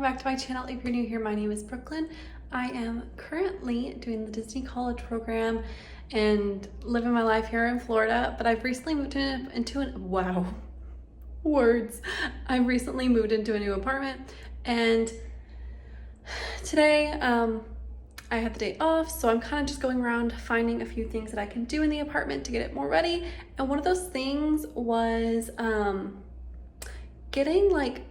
welcome back to my channel. If you're new here, my name is Brookelynne. I am currently doing the Disney College program and living my life here in Florida, but I've recently moved into an, wow, words. I've recently moved into a new apartment, and today I had the day off, so I'm kind of just going around finding a few things that I can do in the apartment to get it more ready. And one of those things was getting like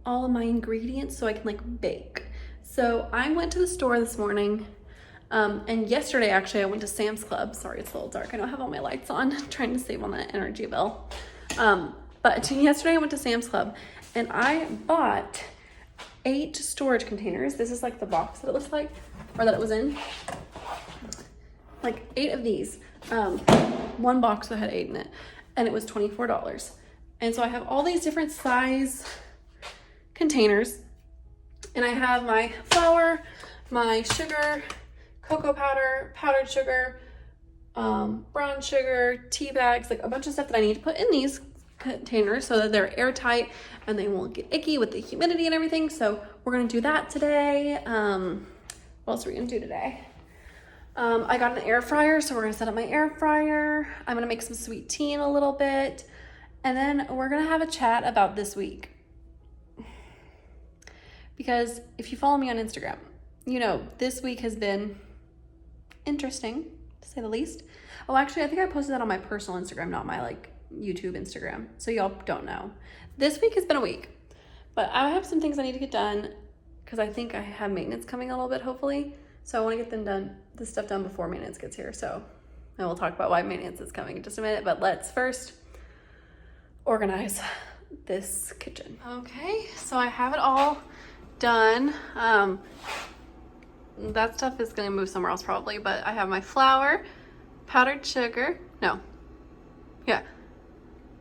all of my ingredients so I can like bake. So I went to the store this morning, and yesterday actually I went to Sam's Club. Sorry, it's a little dark. I don't have all my lights on, trying to save on that energy bill. But yesterday I went to Sam's Club and I bought 8 storage containers. This is like the box that it looks like, or that it was in. Like 8 of these. One box that had 8 in it, and it was $24. And so I have all these different size containers, and I have my flour, my sugar, cocoa powder, powdered sugar, brown sugar, tea bags, like a bunch of stuff that I need to put in these containers so that they're airtight and they won't get icky with the humidity and everything. So we're gonna do that today. What else are we gonna do today? I got an air fryer, so we're gonna set up my air fryer. I'm gonna make some sweet tea in a little bit, and then we're gonna have a chat about this week. Because if you follow me on Instagram, you know, this week has been interesting, to say the least. Oh, actually, I think I posted that on my personal Instagram, not my like YouTube Instagram. So y'all don't know. This week has been a week, but I have some things I need to get done because I think I have maintenance coming a little bit, hopefully. So I want to get them done, this stuff done before maintenance gets here. So I will talk about why maintenance is coming in just a minute, but let's first organize this kitchen. Okay, so I have it all done. That stuff is gonna move somewhere else probably, but I have my flour, powdered sugar,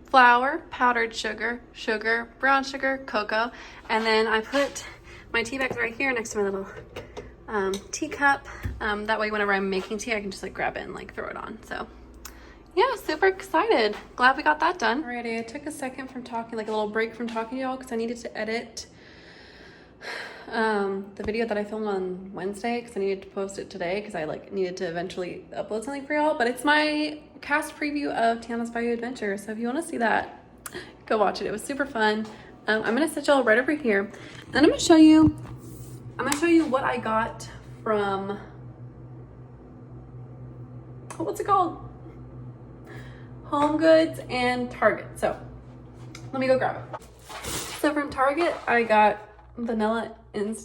flour, powdered sugar, brown sugar, cocoa, and then I put my tea bags right here next to my little teacup. That way whenever I'm making tea, I can just like grab it and like throw it on. So yeah, super excited. Glad we got that done. Alrighty, I took a second from talking, like a little break from talking to y'all, because I needed to edit the video that I filmed on Wednesday, because I needed to post it today because I like needed to eventually upload something for y'all. But it's my cast preview of Tiana's Bayou adventure, so if you want to see that, go watch it. It was super fun. I'm gonna set y'all right over here, and then I'm gonna show you what I got from, what's it called, Home Goods and Target. So let me go grab it. So from Target I got vanilla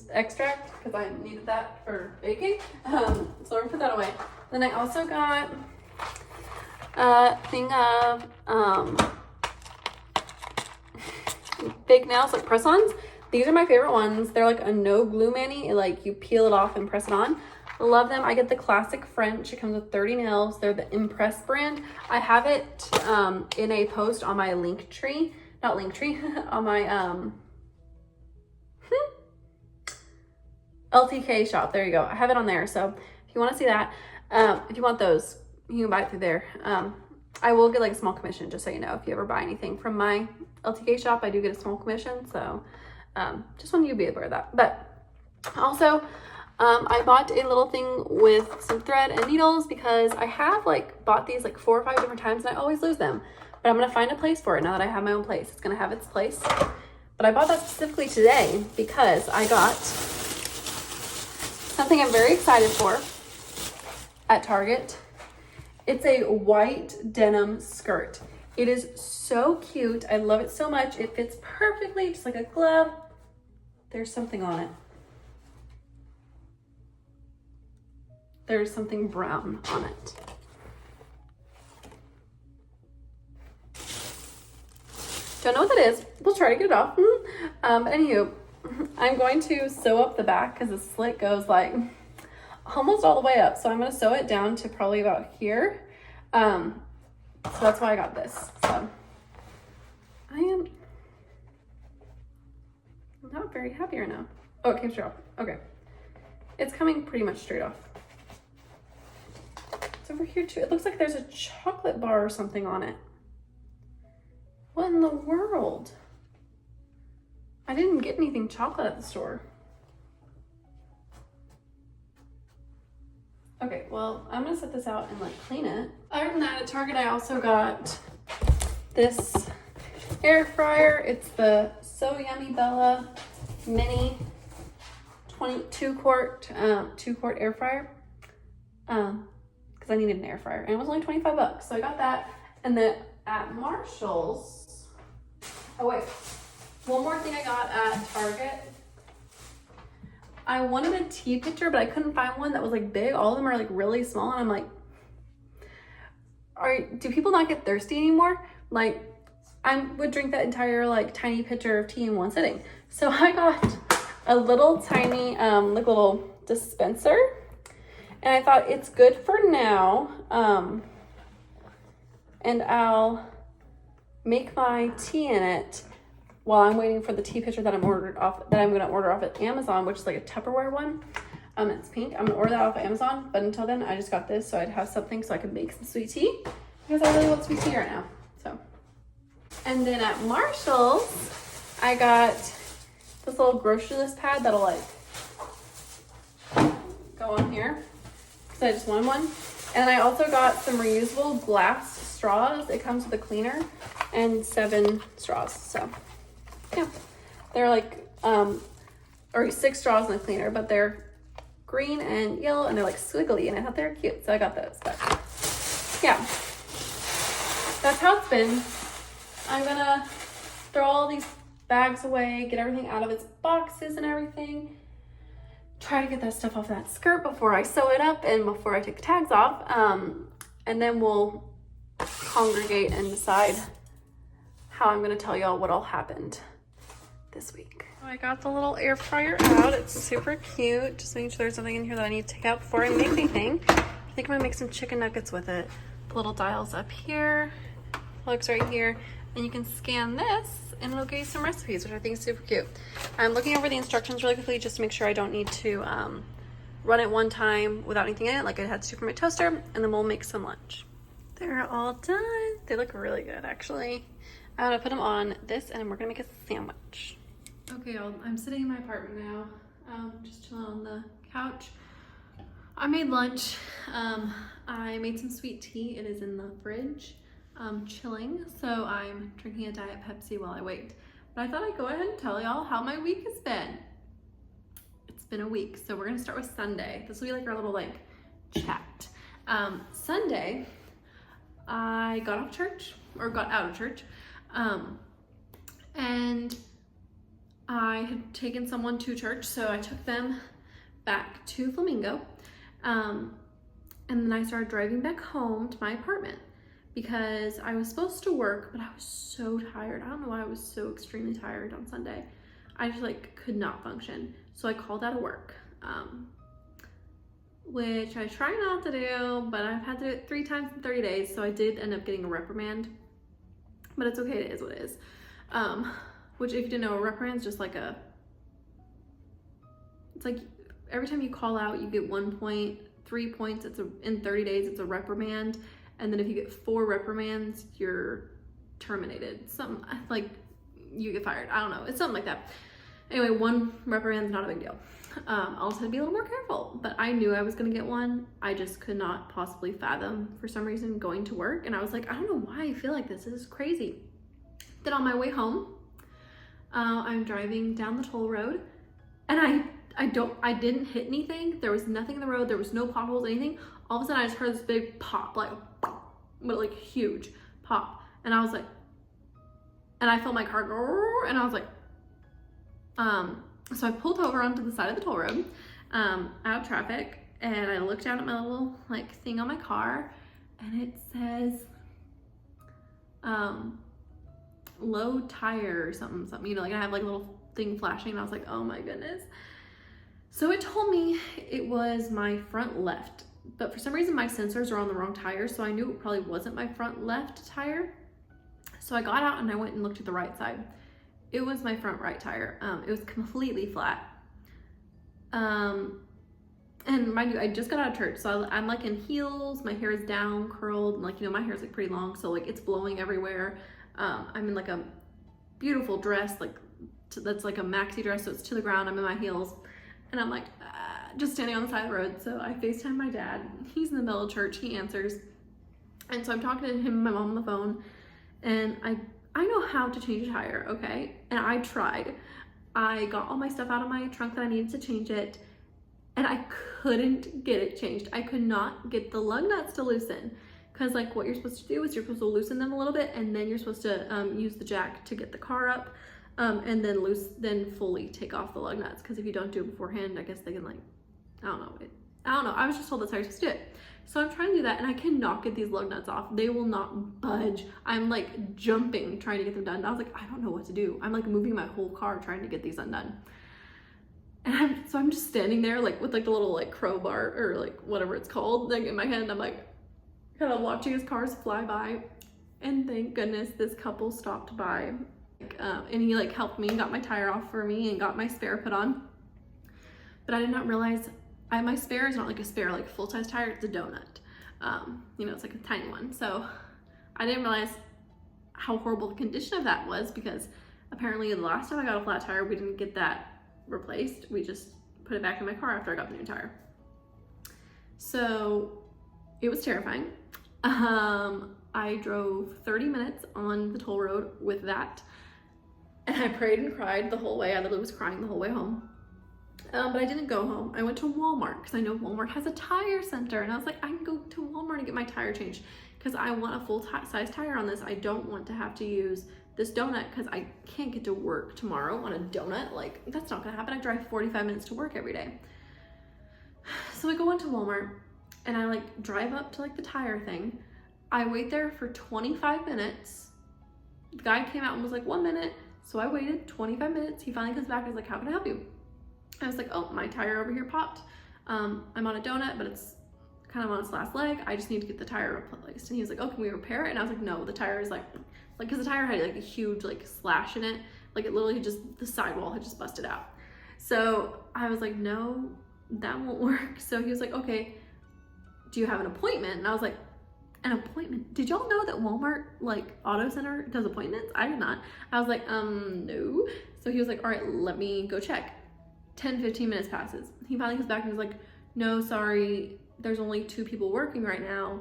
extract because I needed that for baking. So I'm gonna put that away. Then I also got a thing of fake nails, like press-ons. These are my favorite ones. They're like a no glue mani, like you peel it off and press it on. Love them. I get the classic French. It comes with 30 nails. They're the Impress brand. I have it in a post on my Linktree, not Linktree, on my LTK Shop. There you go. I have it on there. So if you want to see that, if you want those, you can buy it through there. I will get like a small commission, just so you know. If you ever buy anything from my LTK Shop, I do get a small commission. So just want you to be aware of that. But also, I bought a little thing with some thread and needles because I have like bought these like 4 or 5 different times and I always lose them. But I'm going to find a place for it now that I have my own place. It's going to have its place. But I bought that specifically today because I got something I'm very excited for at Target. It's a white denim skirt. It is so cute. I love it so much. It fits perfectly, just like a glove. There's something on it. There's something brown on it. Don't know what that is. We'll try to get it off. Anywho, I'm going to sew up the back because the slit goes like almost all the way up. So I'm going to sew it down to probably about here. So that's why I got this. So I am not very happy right now. Oh, it came straight off. Okay. It's coming pretty much straight off. It's over here too. It looks like there's a chocolate bar or something on it. What in the world? I didn't get anything chocolate at the store. Okay, well, I'm gonna set this out and like clean it. Other than that, at Target, I also got this air fryer. It's the So Yummy Bella Mini 2 quart air fryer. Because I needed an air fryer and it was only 25 bucks. So I got that. And then at Marshall's, oh wait, one more thing I got at Target. I wanted a tea pitcher, but I couldn't find one that was like big. All of them are like really small, and I'm like, do people not get thirsty anymore? Like, I would drink that entire like tiny pitcher of tea in one sitting. So I got a little tiny like little dispenser, and I thought it's good for now. And I'll make my tea in it while I'm waiting for the tea pitcher that I'm gonna order off at Amazon, which is like a Tupperware one. It's pink. I'm gonna order that off of Amazon, but until then, I just got this so I'd have something so I can make some sweet tea, because I really want sweet tea right now. So, and then at Marshall's, I got this little grocery list pad that'll like go on here, because I just wanted one. And I also got some reusable glass straws. It comes with a cleaner and 7 straws. So yeah, they're like, or 6 straws in the cleaner, but they're green and yellow and they're like squiggly, and I thought they were cute. So I got those, but yeah, that's how it's been. I'm gonna throw all these bags away, get everything out of its boxes and everything. Try to get that stuff off that skirt before I sew it up and before I take the tags off. And then we'll congregate and decide how I'm gonna tell y'all what all happened this week. I got the little air fryer out. It's super cute. Just making sure there's nothing in here that I need to take out before I make anything. I think I'm gonna make some chicken nuggets with it. The little dial's up here, plugs right here, and you can scan this and it'll give you some recipes, which I think is super cute. I'm looking over the instructions really quickly just to make sure I don't need to run it one time without anything in it, like I had to do for my toaster, and then we'll make some lunch. They're all done. They look really good, actually. I'm gonna put them on this, and we're gonna make a sandwich. Okay, y'all, I'm sitting in my apartment now, just chilling on the couch. I made lunch. I made some sweet tea. It is in the fridge, chilling. So I'm drinking a Diet Pepsi while I wait. But I thought I'd go ahead and tell y'all how my week has been. It's been a week, so we're gonna start with Sunday. This will be like our little like chat. Sunday, I got out of church, and I had taken someone to church, so I took them back to Flamingo, and then I started driving back home to my apartment because I was supposed to work, but I was so tired. I don't know why I was so extremely tired on Sunday. I just like could not function, so I called out of work, which I try not to do, but I've had to do it 3 times in 30 days, so I did end up getting a reprimand, but it's okay, it is what it is. Which, if you didn't know, a reprimand is just like it's like every time you call out, you get 1 point, 3 points, in 30 days, it's a reprimand, and then if you get 4 reprimands, you're terminated. Something like you get fired, I don't know, it's something like that. Anyway, 1 reprimand is not a big deal. I'll just have to be a little more careful, but I knew I was gonna get one. I just could not possibly fathom, for some reason, going to work, and I was like, I don't know why I feel like this is crazy. Then on my way home, I'm driving down the toll road, and I didn't hit anything. There was nothing in the road. There was no potholes, anything. All of a sudden, I just heard this big pop, like huge pop, and I was like, and I felt my car go, and I was like, so I pulled over onto the side of the toll road, out of traffic, and I looked down at my little like thing on my car, and it says, low tire or something, you know, like I have like a little thing flashing, and I was like, oh my goodness. So it told me it was my front left, but for some reason my sensors are on the wrong tire, so I knew it probably wasn't my front left tire. So I got out and I went and looked at the right side. It was my front right tire. It was completely flat. And mind you, I just got out of church, so I'm like in heels, my hair is down, curled, and like, you know, my hair is like pretty long, so like it's blowing everywhere. I'm in like a beautiful dress, like that's like a maxi dress, so it's to the ground. I'm in my heels, and I'm like just standing on the side of the road. So I FaceTime my dad. He's in the middle of church. He answers, and so I'm talking to him and my mom on the phone, and I know how to change a tire, okay? And I tried. I got all my stuff out of my trunk that I needed to change it, and I couldn't get it changed. I could not get the lug nuts to loosen, because like what you're supposed to do is you're supposed to loosen them a little bit, and then you're supposed to use the jack to get the car up, and then fully take off the lug nuts, because if you don't do it beforehand, I guess they can like, I don't know. I was just told that's how you're supposed to do it. So I'm trying to do that, and I cannot get these lug nuts off. They will not budge. I'm like jumping, trying to get them done. I was like, I don't know what to do. I'm like moving my whole car trying to get these undone. And so I'm just standing there like with like the little like crowbar or like whatever it's called, like in my hand. I'm like kind of watching his cars fly by. And thank goodness this couple stopped by. And he like helped me and got my tire off for me and got my spare put on. But I did not realize my spare is not like a spare, like full-size tire, it's a donut. You know, it's like a tiny one. So I didn't realize how horrible the condition of that was, because apparently the last time I got a flat tire, we didn't get that replaced. We just put it back in my car after I got the new tire. So it was terrifying. I drove 30 minutes on the toll road with that, and I prayed and cried the whole way. I literally was crying the whole way home. But I didn't go home. I went to Walmart, because I know Walmart has a tire center, and I was like, I can go to Walmart and get my tire changed, because I want a full size tire on this. I don't want to have to use this donut, because I can't get to work tomorrow on a donut. Like, that's not gonna happen. I drive 45 minutes to work every day. So I go into Walmart, and I like drive up to like the tire thing. I wait there for 25 minutes. The guy came out and was like, 1 minute. So I waited 25 minutes. He finally comes back and he's like, how can I help you? I was like, oh, my tire over here popped. I'm on a donut, but it's kind of on its last leg. I just need to get the tire replaced. And he was like, oh, can we repair it? And I was like, no, the tire is like, because the tire had like a huge like slash in it. Like it literally just, the sidewall had just busted out. So I was like, no, that won't work. So he was like, okay, do you have an appointment? And I was like, an appointment? Did y'all know that Walmart like auto center does appointments? I did not. I was like, no. So he was like, all right, let me go check. 10-15 minutes passes. He finally comes back and was like, no, sorry, there's only 2 people working right now.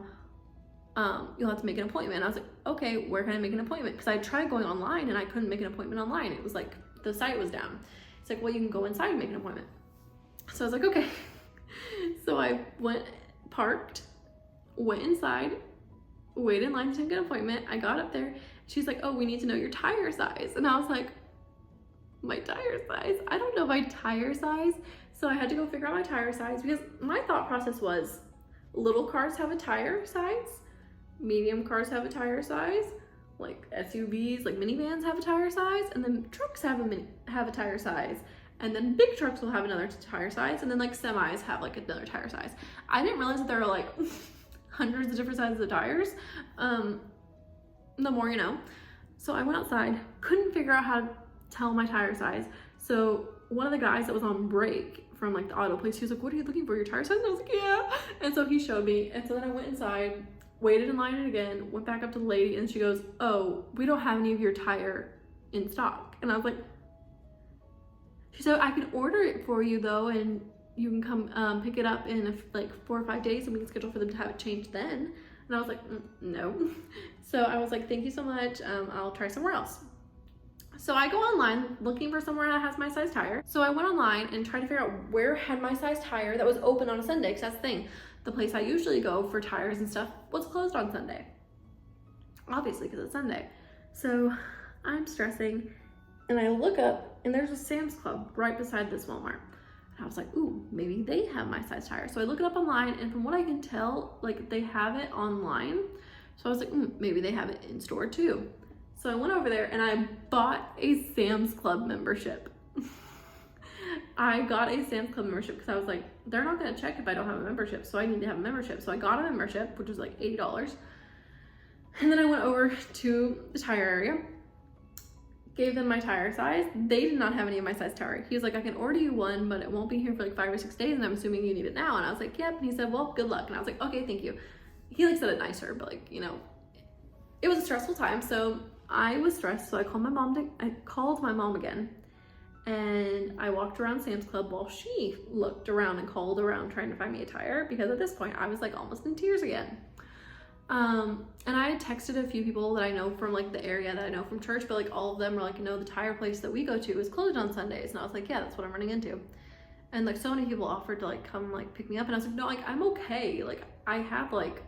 You'll have to make an appointment. I was like, okay, where can I make an appointment? Because I tried going online and I couldn't make an appointment online. It was like the site was down. It's like, well, you can go inside and make an appointment. So I was like, okay. So I parked, went inside, waited in line to get an appointment. I got up there. She's like, oh, we need to know your tire size. And I was like, my tire size? I don't know my tire size. So I had to go figure out my tire size, because my thought process was little cars have a tire size, medium cars have a tire size, like SUVs, like minivans have a tire size, and then trucks have a tire size, and then big trucks will have another tire size, and then like semis have like another tire size. I didn't realize that there were like hundreds of different sizes of tires. The more you know. So I went outside, couldn't figure out how to tell my tire size. So one of the guys that was on break from like the auto place, he was like, what are you looking for, your tire size? And I was like, yeah. And so he showed me, and so then I went inside, waited in line again, went back up to the lady, and she goes, oh, we don't have any of your tire in stock. And I was like, she said, I can order it for you though, and you can come pick it up in like 4 or 5 days, and we can schedule for them to have it changed then. And I was like, no. So I was like, thank you so much, I'll try somewhere else. So I go online looking for somewhere that has my size tire. So I went online and tried to figure out where had my size tire that was open on a Sunday, because that's the thing. The place I usually go for tires and stuff was closed on Sunday. Obviously, because it's Sunday. So I'm stressing, and I look up, and there's a Sam's Club right beside this Walmart. And I was like, ooh, maybe they have my size tire. So I look it up online, and from what I can tell, like they have it online. So I was like, maybe they have it in store too. So I went over there and I bought a Sam's Club membership. I got a Sam's Club membership because I was like, they're not gonna check if I don't have a membership, so I need to have a membership. So I got a membership, which was like $80. And then I went over to the tire area, gave them my tire size. They did not have any of my size tire. He was like, I can order you one, but it won't be here for like 5 or 6 days, and I'm assuming you need it now. And I was like, yep. And he said, well, good luck. And I was like, okay, thank you. He like said it nicer, but like, you know, it was a stressful time. So I was stressed, so I called my mom again, and I walked around Sam's Club while she looked around and called around trying to find me a tire, because at this point I was like almost in tears again. And I had texted a few people that I know from like the area that I know from church, but like all of them were like, no, the tire place that we go to is closed on Sundays. And I was like, yeah, that's what I'm running into. And like so many people offered to like come like pick me up, and I was like, no, like I'm okay. Like I have like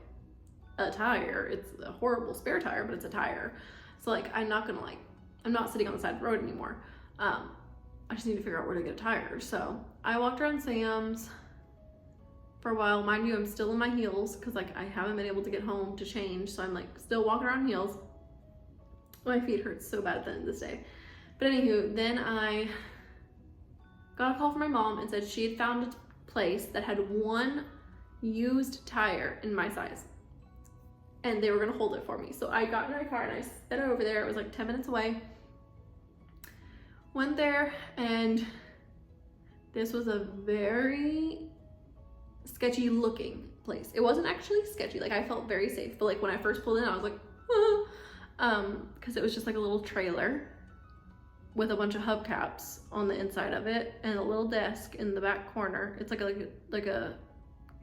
a tire. It's a horrible spare tire, but it's a tire. So like I'm not sitting on the side of the road anymore. I just need to figure out where to get a tire. So I walked around Sam's for a while. Mind you, I'm still in my heels because like I haven't been able to get home to change, so I'm like still walking around in heels. My feet hurt so bad at the end of this day. But anywho, then I got a call from my mom and said she had found a place that had one used tire in my size, and they were gonna hold it for me. So I got in my car and I sped over there. It was like 10 minutes away. Went there, and this was a very sketchy looking place. It wasn't actually sketchy, like I felt very safe, but like when I first pulled in I was like because it was just like a little trailer with a bunch of hubcaps on the inside of it and a little desk in the back corner. It's like a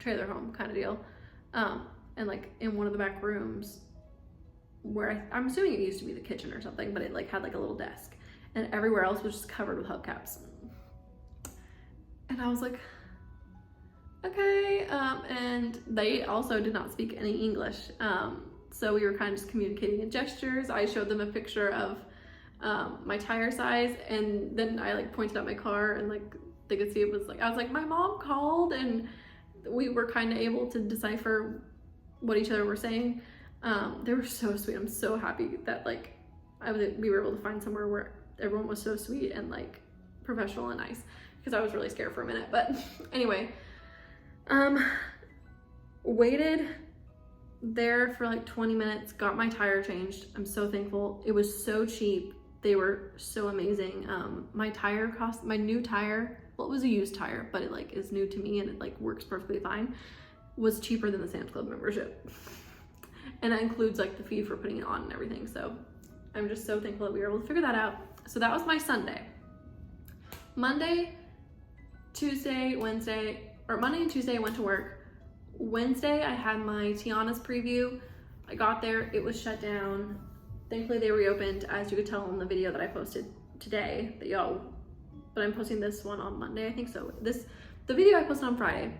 trailer home kind of deal, and like in one of the back rooms where I'm assuming it used to be the kitchen or something, but it like had like a little desk, and everywhere else was just covered with hubcaps. And I was like, okay, and they also did not speak any English, so we were kind of just communicating in gestures. I showed them a picture of my tire size, and then I like pointed out my car, and like they could see it was like, I was like, my mom called, and we were kind of able to decipher what each other were saying. They were so sweet. I'm so happy that like we were able to find somewhere where everyone was so sweet and like professional and nice, because I was really scared for a minute. But anyway, waited there for like 20 minutes, got my tire changed. I'm so thankful. It was so cheap. They were so amazing. My tire cost, my new tire, well, it was a used tire, but it like is new to me and it like works perfectly fine, was cheaper than the Sam's Club membership. And that includes like the fee for putting it on and everything. So I'm just so thankful that we were able to figure that out. So that was my Sunday. Monday, Tuesday, Wednesday, or Monday and Tuesday I went to work. Wednesday I had my Tiana's preview. I got there, it was shut down. Thankfully they reopened, as you could tell in the video that I posted today, but I'm posting this one on Monday, I think so. The video I posted on Friday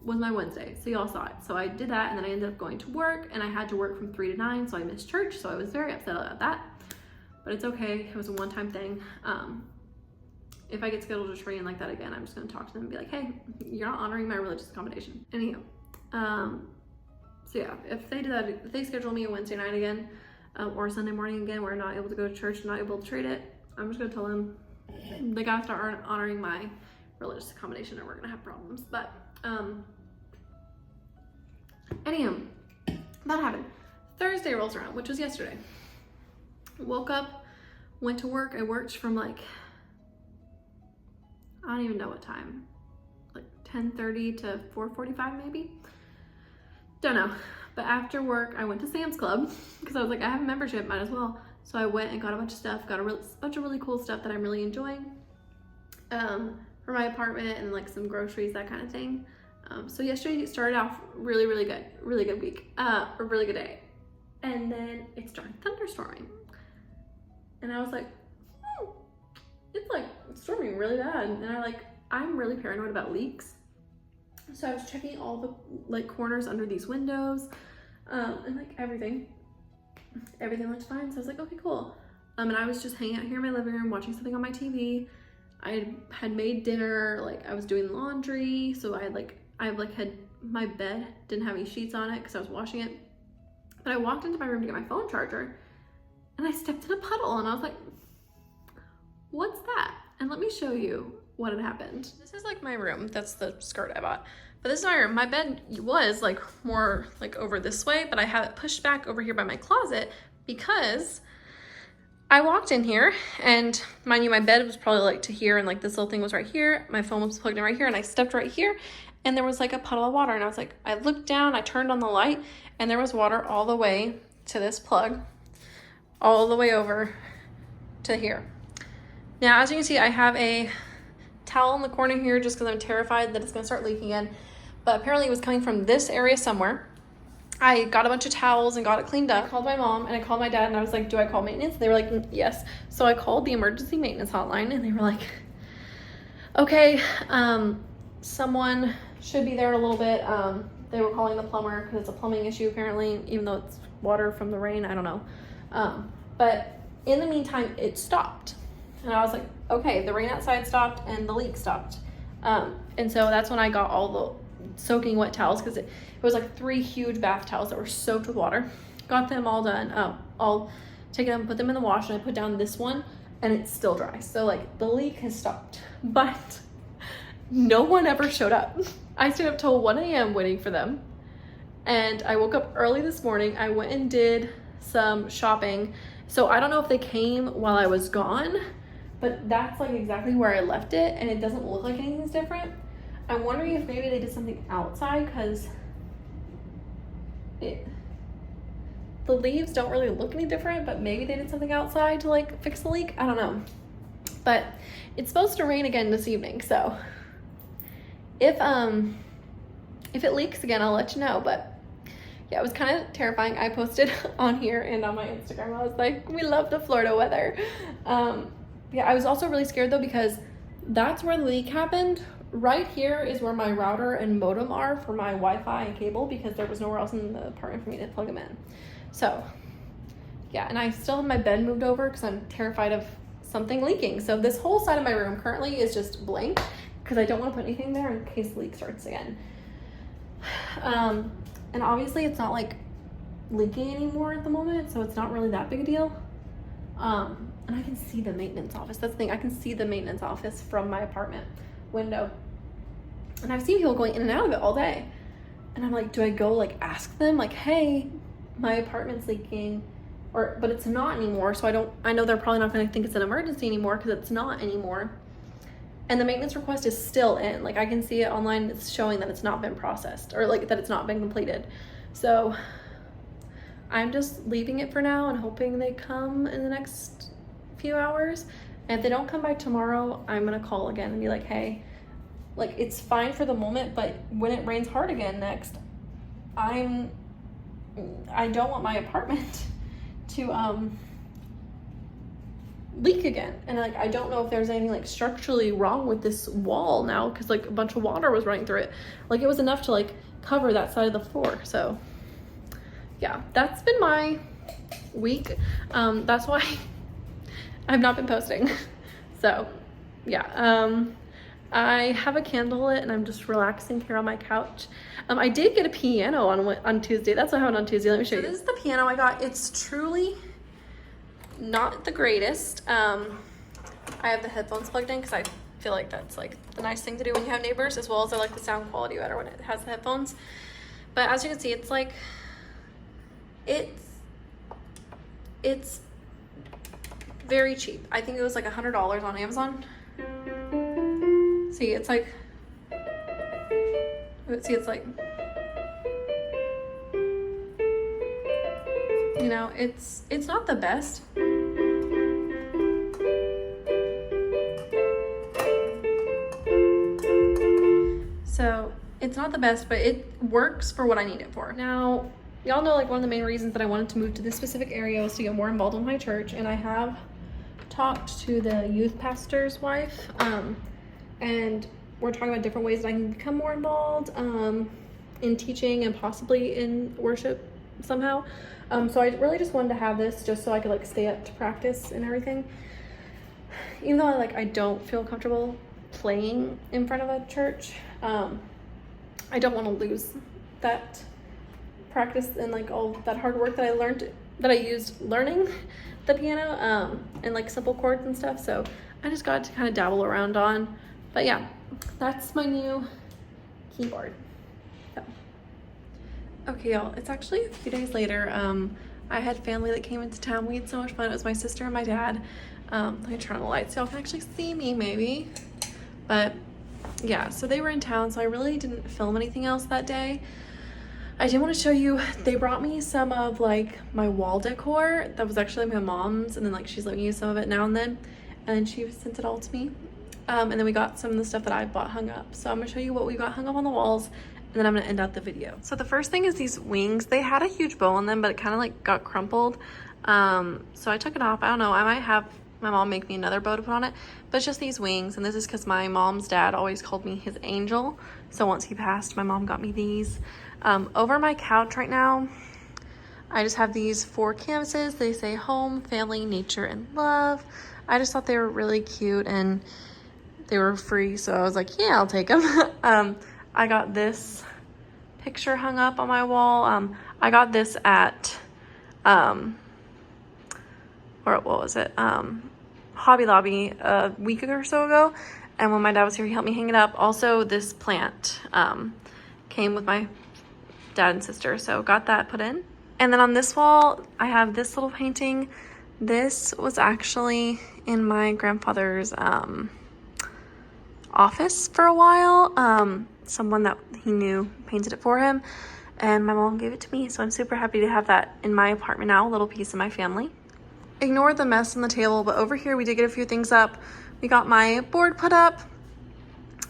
was my Wednesday, so y'all saw it. So I did that, and then I ended up going to work, and I had to work from 3 to 9, so I missed church, so I was very upset about that. But it's okay, it was a one-time thing. If I get scheduled to train like that again, I'm just gonna talk to them and be like, hey, you're not honoring my religious accommodation. Anyhow, so yeah, if they do that, if they schedule me a Wednesday night again, or Sunday morning again, we're not able to go to church, not able to trade it, I'm just gonna tell them they gotta start honoring my religious accommodation, or we're gonna have problems. But anyhow, that happened. Thursday rolls around, which was yesterday. Woke up, went to work. I worked from like, I don't even know what time, like 10:30 to 4:45 maybe, don't know. But after work I went to Sam's Club because I was like, I have a membership, might as well. So I went and got a bunch of stuff, got a bunch of really cool stuff that I'm really enjoying for my apartment, and like some groceries, that kind of thing. So yesterday started off really good week, a really good day. And then it started thunderstorming. And I was like, it's like storming really bad. And I'm really paranoid about leaks. So I was checking all the like corners under these windows, and like everything looks fine. So I was like, okay, cool. And I was just hanging out here in my living room watching something on my TV. I had made dinner, like I was doing laundry. So I had my bed didn't have any sheets on it because I was washing it. But I walked into my room to get my phone charger, and I stepped in a puddle, and I was like, what's that? And let me show you what had happened. This is like my room. That's the skirt I bought. But this is my room. My bed was like more like over this way, but I have it pushed back over here by my closet because I walked in here, and mind you, my bed was probably like to here, and like this little thing was right here. My phone was plugged in right here, and I stepped right here, and there was like a puddle of water, and I was like, I looked down, I turned on the light, and there was water all the way to this plug, all the way over to here. Now, as you can see, I have a towel in the corner here just because I'm terrified that it's going to start leaking again. But apparently it was coming from this area somewhere. I got a bunch of towels and got it cleaned up. I called my mom and I called my dad and I was like, do I call maintenance? They were like, yes. So I called the emergency maintenance hotline and they were like, okay, someone should be there in a little bit. They were calling the plumber because it's a plumbing issue apparently, even though it's water from the rain, I don't know. But in the meantime, it stopped. And I was like, okay, the rain outside stopped and the leak stopped. And so that's when I got all the soaking wet towels, because it was like 3 huge bath towels that were soaked with water. Got them all done. I'll take them, put them in the wash, and I put down this one and it's still dry. So like the leak has stopped, but no one ever showed up. I stayed up till 1 a.m. waiting for them. And I woke up early this morning. I went and did some shopping. So I don't know if they came while I was gone, but that's like exactly where I left it and it doesn't look like anything's different. I'm wondering if maybe they did something outside, because the leaves don't really look any different, but maybe they did something outside to like fix the leak. I don't know. But it's supposed to rain again this evening, so if it leaks again, I'll let you know. But yeah, it was kind of terrifying. I posted on here and on my Instagram, I was like, we love the Florida weather. Yeah, I was also really scared though, because that's where the leak happened. Right here is where my router and modem are for my Wi-Fi and cable, because there was nowhere else in the apartment for me to plug them in. So yeah, and I still have my bed moved over because I'm terrified of something leaking. So this whole side of my room currently is just blank because I don't want to put anything there in case the leak starts again. And obviously it's not like leaking anymore at the moment, so it's not really that big a deal. And I can see the maintenance office. That's the thing, I can see the maintenance office from my apartment window. And I've seen people going in and out of it all day. And I'm like, do I go like ask them like, hey, my apartment's leaking? But it's not anymore, so I know they're probably not gonna think it's an emergency anymore because it's not anymore. And the maintenance request is still in. Like I can see it online, it's showing that it's not been processed, or like that it's not been completed. So I'm just leaving it for now and hoping they come in the next few hours. And if they don't come by tomorrow, I'm gonna call again and be like, hey, like it's fine for the moment, but when it rains hard again next, I don't want my apartment to leak again. And like I don't know if there's anything like structurally wrong with this wall now, because like a bunch of water was running through it. Like it was enough to like cover that side of the floor. So yeah, that's been my week. That's why I've not been posting. So yeah, I have a candle lit and I'm just relaxing here on my couch. I did get a piano on Tuesday. That's what happened on Tuesday. Let me show you. This is the piano I got. It's truly not the greatest. I have the headphones plugged in because I feel like that's like the nice thing to do when you have neighbors, as well as I like the sound quality better when it has the headphones. But as you can see, it's like, it's very cheap. I think it was like $100 on Amazon. See, it's like, see, it's like, you know, it's not the best. So it's not the best, but it works for what I need it for. Now, y'all know like one of the main reasons that I wanted to move to this specific area was to get more involved in my church, and I have talked to the youth pastor's wife, and we're talking about different ways that I can become more involved in teaching and possibly in worship somehow. So I really just wanted to have this just so I could like stay up to practice and everything. Even though I don't feel comfortable playing in front of a church, I don't want to lose that practice and like all that hard work that I used learning the piano, and like simple chords and stuff. So I just got to kind of dabble around on. But yeah, that's my new keyboard. So. Okay, y'all, it's actually a few days later. I had family that came into town. We had so much fun. It was my sister and my dad. Let me turn on the lights so y'all can actually see me maybe. But yeah, so they were in town, so I really didn't film anything else that day. I did want to show you, they brought me some of like my wall decor that was actually my mom's, and then like she's letting me use some of it now and then. and then she sent it all to me. And then we got some of the stuff that I bought hung up. So I'm gonna show you what we got hung up on the walls, and then I'm gonna end out the video. So the first thing is these wings. They had a huge bow on them, but it kind of like got crumpled. So I took it off. I don't know, I might have my mom make me another bow to put on it, but it's just these wings. And this is because my mom's dad always called me his angel. So once he passed, my mom got me these. Over my couch right now, I just have these 4 canvases. They say home, family, nature, and love. I just thought they were really cute and they were free, so I was like, yeah, I'll take them. I got this picture hung up on my wall. I got this at, what was it? Hobby Lobby a week or so ago. And when my dad was here, he helped me hang it up. Also, this plant came with my dad and sister, so got that put in. And then on this wall, I have this little painting. This was actually in my grandfather's office for a while. Someone that he knew painted it for him, and my mom gave it to me, so I'm super happy to have that in my apartment now, a little piece of my family. Ignore the mess on the table, but over here we did get a few things up. We got my board put up.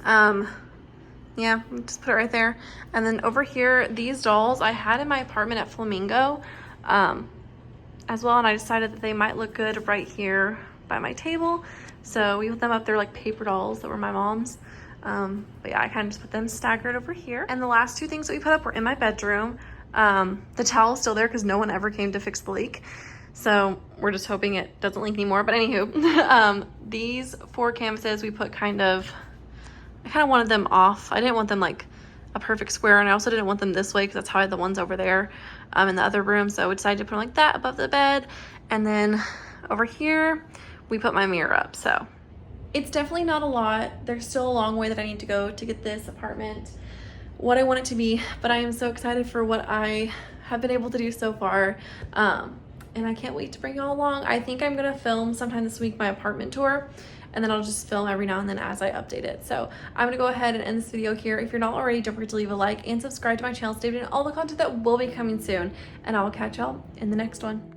Yeah, just put it right there. And then over here, these dolls I had in my apartment at Flamingo as well, and I decided that they might look good right here by my table. So we put them up. They're like paper dolls that were my mom's. But yeah, I kind of just put them staggered over here. And the last 2 things that we put up were in my bedroom. The towel's still there because no one ever came to fix the leak. So we're just hoping it doesn't leak anymore. But anywho, these 4 canvases we put I kind of wanted them off. I didn't want them like a perfect square, and I also didn't want them this way because that's how I had the ones over there in the other room. So I decided to put them like that above the bed. And then over here, we put my mirror up. So it's definitely not a lot. There's still a long way that I need to go to get this apartment what I want it to be, but I am so excited for what I have been able to do so far. And I can't wait to bring y'all along. I think I'm gonna film sometime this week my apartment tour, and then I'll just film every now and then as I update it. So I'm gonna go ahead and end this video here. If you're not already, don't forget to leave a like and subscribe to my channel to stay tuned all the content that will be coming soon, and I will catch y'all in the next one.